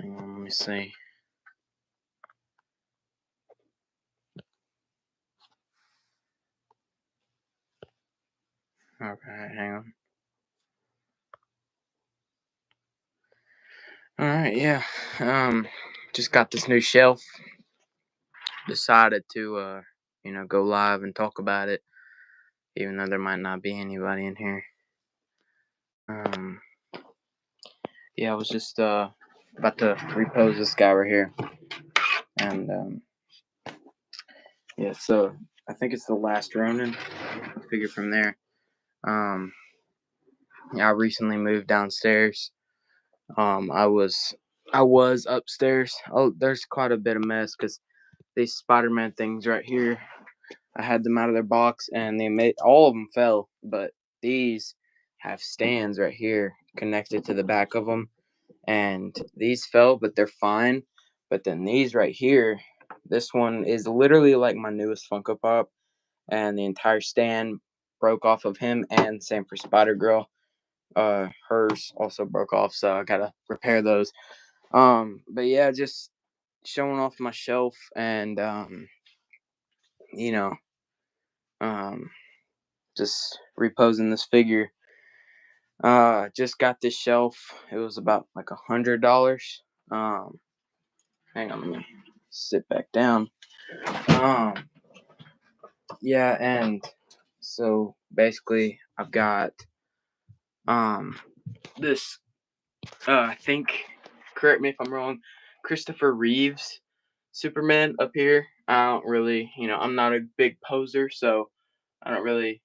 Hang on, let me see. Okay, hang on. All right, yeah. Just got this new shelf. Decided to, go live and talk about it, even though there might not be anybody in here. Um, yeah, I was just about to repose this guy right here, and yeah. So I think it's the last Ronin. I figure from there. Um, yeah, I recently moved downstairs. I was upstairs. Oh, there's quite a bit of mess because these Spider-Man things right here. I had them out of their box, and they made all of them fell, but these have stands right here connected to the back of them, and these fell, but they're fine. But then these right here, this one is literally like my newest Funko Pop, and the entire stand broke off of him, and same for Spider Girl. Hers also broke off, so I gotta repair those. But yeah, just showing off my shelf and you know, um, just reposing this figure. Just got this shelf. It was about like $100. Um, hang on, let me sit back down. Um, yeah, and so basically, I've got um this. I think, correct me if I'm wrong, Christopher Reeves Superman up here. I don't really, I'm not a big poser, so I don't really,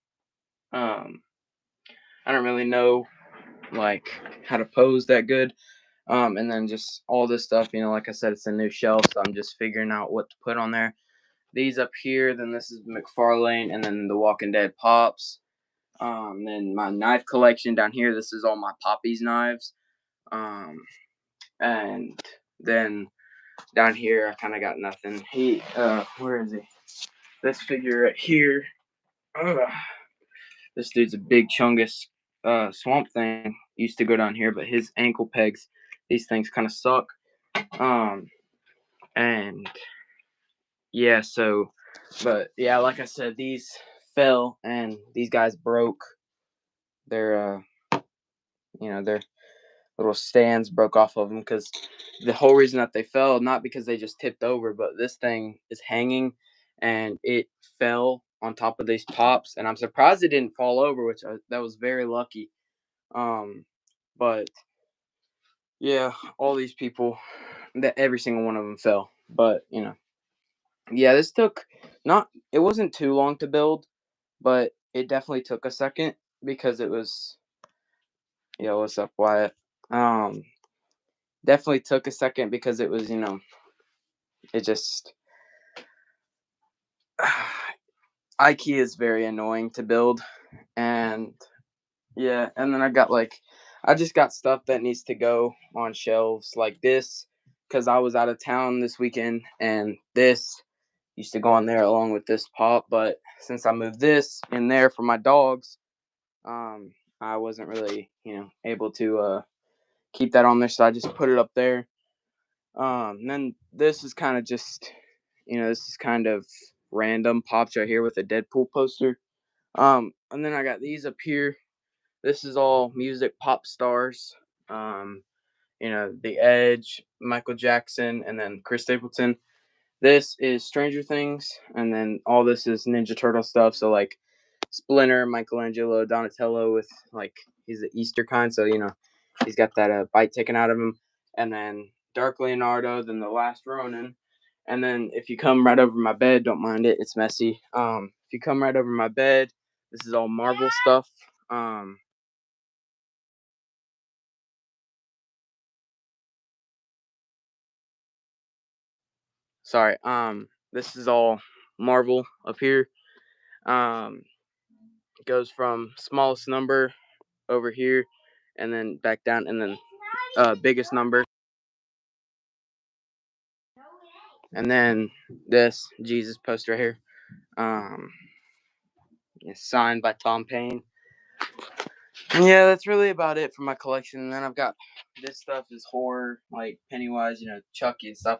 um, I don't really know like how to pose that good. And then just all this stuff, like I said, it's a new shelf, so I'm just figuring out what to put on there. These up here, then this is McFarlane, and then the Walking Dead Pops. Then my knife collection down here, this is all my Poppy's knives. Um, and then down here, I kind of got nothing. Where is he? This figure right here. Ugh. This dude's a big chungus swamp thing. Used to go down here, but his ankle pegs, these things kind of suck. Um, and yeah, but yeah, like I said, these fell and these guys broke. Their, their little stands broke off of them because the whole reason that they fell, not because they just tipped over, but this thing is hanging and it fell on top of these pops, and I'm surprised it didn't fall over, that was very lucky. Um, but yeah, all these people, that every single one of them fell, but yeah, this took not it wasn't too long to build, but it definitely took a second because it was, yeah, what's up, Wyatt? Um, definitely took a second because it was, it just IKEA is very annoying to build, and yeah, and then I just got stuff that needs to go on shelves like this because I was out of town this weekend, and this used to go on there along with this pop, but since I moved this in there for my dogs, um, I wasn't really, able to keep that on there, so I just put it up there. And then this is kind of just, this is kind of random pops right here with a Deadpool poster. And then I got these up here. This is all music pop stars. Um, The Edge, Michael Jackson, and then Chris Stapleton. This is Stranger Things, and then all this is Ninja Turtle stuff. So like Splinter, Michelangelo, Donatello with like he's the Easter kind, so he's got that bite taken out of him, and then Dark Leonardo, then the Last Ronin, and then if you come right over my bed, don't mind it, it's messy. If you come right over my bed, this is all Marvel stuff. Um, Sorry. This is all Marvel up here. Um, goes from smallest number over here, and then back down, and then biggest number, and then this Jesus poster right here. Um, it's signed by Tom Payne. And yeah, that's really about it for my collection. And then I've got this stuff is horror, like Pennywise, Chucky and stuff.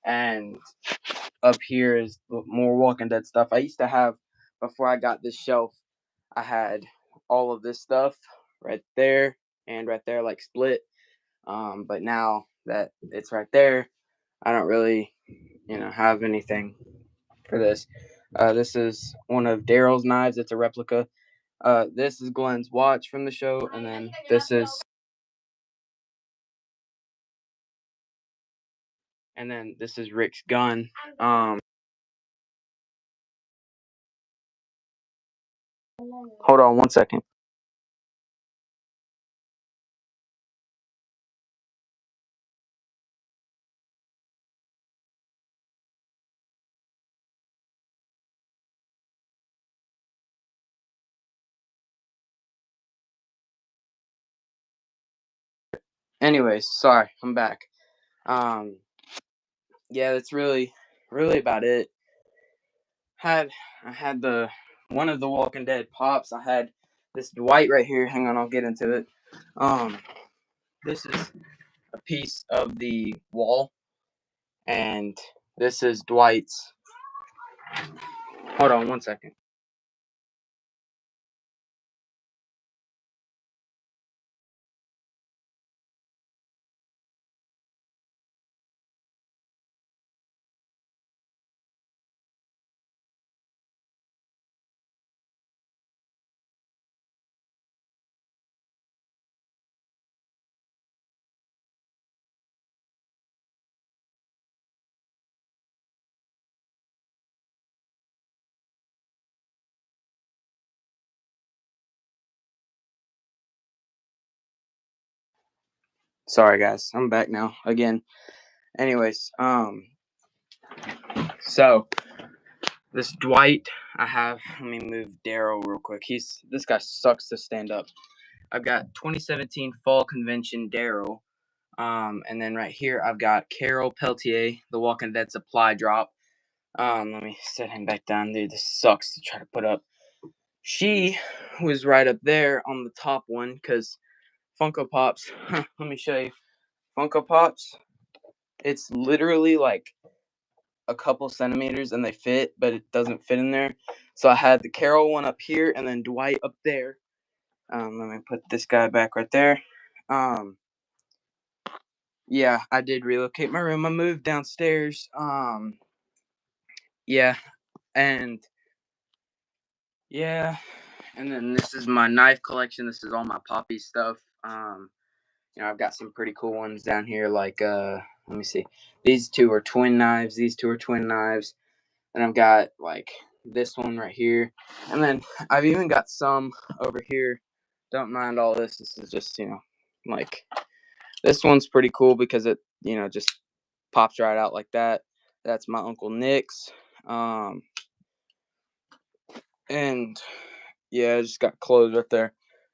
And up here is more Walking Dead stuff. I used to have, before I got this shelf, I had all of this stuff right there and right there, like split. But now that it's right there, I don't really, have anything for this. This is one of Daryl's knives. It's a replica. This is Glenn's watch from the show, and then this is Rick's gun. Hold on one second. Anyways, sorry, I'm back. Um, yeah, that's really about it. I had the one of the Walking Dead pops. I had this Dwight right here. Hang on, I'll get into it. Um, this is a piece of the wall, and this is Dwight's. Hold on one second. Sorry guys, I'm back now again. Anyways, so this Dwight, I have. Let me move Daryl real quick. This guy sucks to stand up. I've got 2017 Fall Convention Daryl. And then right here I've got Carol Peltier, the Walking Dead supply drop. Let me set him back down, dude. This sucks to try to put up. She was right up there on the top one because Funko Pops. Let me show you. Funko Pops. It's literally like a couple centimeters and they fit, but it doesn't fit in there. So I had the Carol one up here and then Dwight up there. Let me put this guy back right there. Yeah, I did relocate my room. I moved downstairs. Yeah, and yeah, and then this is my knife collection. This is all my Poppy stuff. I've got some pretty cool ones down here. Like, let me see. These two are twin knives. These two are twin knives. And I've got like this one right here. And then I've even got some over here. Don't mind all this. This is just, like this one's pretty cool because it, just pops right out like that. That's my Uncle Nick's. And yeah, I just got clothes right there.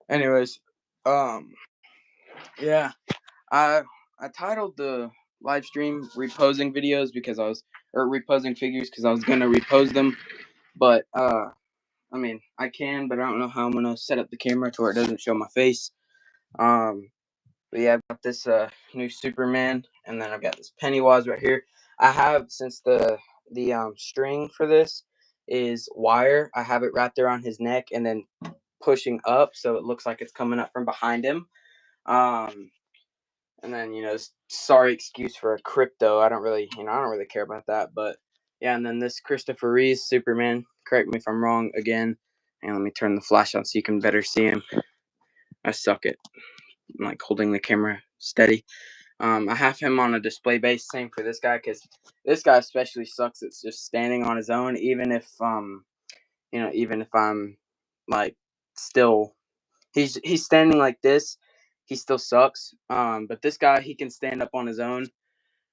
Anyways, yeah, I I titled the live stream reposing videos because or reposing figures because I was gonna repose them, but I mean I can, but I don't know how I'm gonna set up the camera to where it doesn't show my face. Um, but yeah, I've got this new Superman, and then I've got this Pennywise right here. I have since the string for this is wire. I have it wrapped around his neck and then pushing up so it looks like it's coming up from behind him. Um, and then sorry excuse for a crypto. I don't really care about that. But yeah, and then this Christopher Reeve Superman. Correct me if I'm wrong again. And let me turn the flash on so you can better see him. I suck at like holding the camera steady. I have him on a display base. Same for this guy because this guy especially sucks. It's just standing on his own. Even if I'm like still, he's standing like this. He still sucks. But this guy, he can stand up on his own.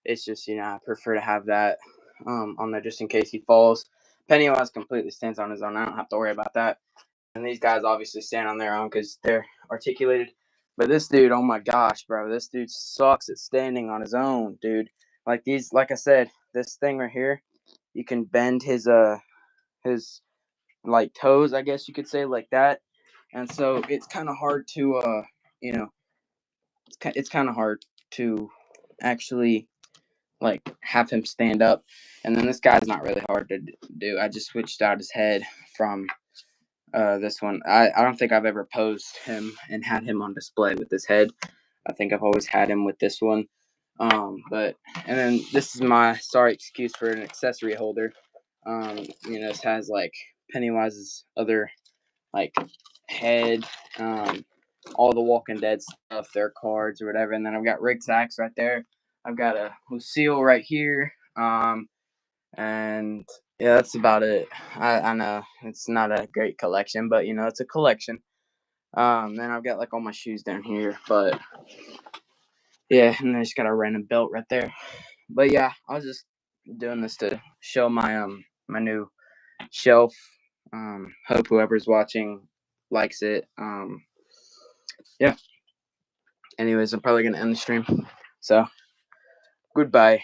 It's just I prefer to have that on there just in case he falls. Pennywise completely stands on his own. I don't have to worry about that. And these guys obviously stand on their own because they're articulated. But this dude, oh my gosh, bro, this dude sucks at standing on his own, dude. Like I said, this thing right here, you can bend his like toes, I guess you could say, like that, and so it's kind of hard to you know it's kind of hard to actually like have him stand up. And then this guy's not really hard to do. I just switched out his head from this one. I don't think I've ever posed him and had him on display with this head. I think I've always had him with this one. But and then this is my sorry excuse for an accessory holder. This has like Pennywise's other like head, all the Walking Dead stuff, their cards or whatever, and then I've got Rick's axe right there. I've got a Lucille right here, and yeah, that's about it. I know it's not a great collection, but it's a collection. Then I've got like all my shoes down here, but yeah, and then I just got a random belt right there. But yeah, I was just doing this to show my new shelf. Hope whoever's watching likes it. Yeah. Anyways, I'm probably gonna end the stream. So goodbye.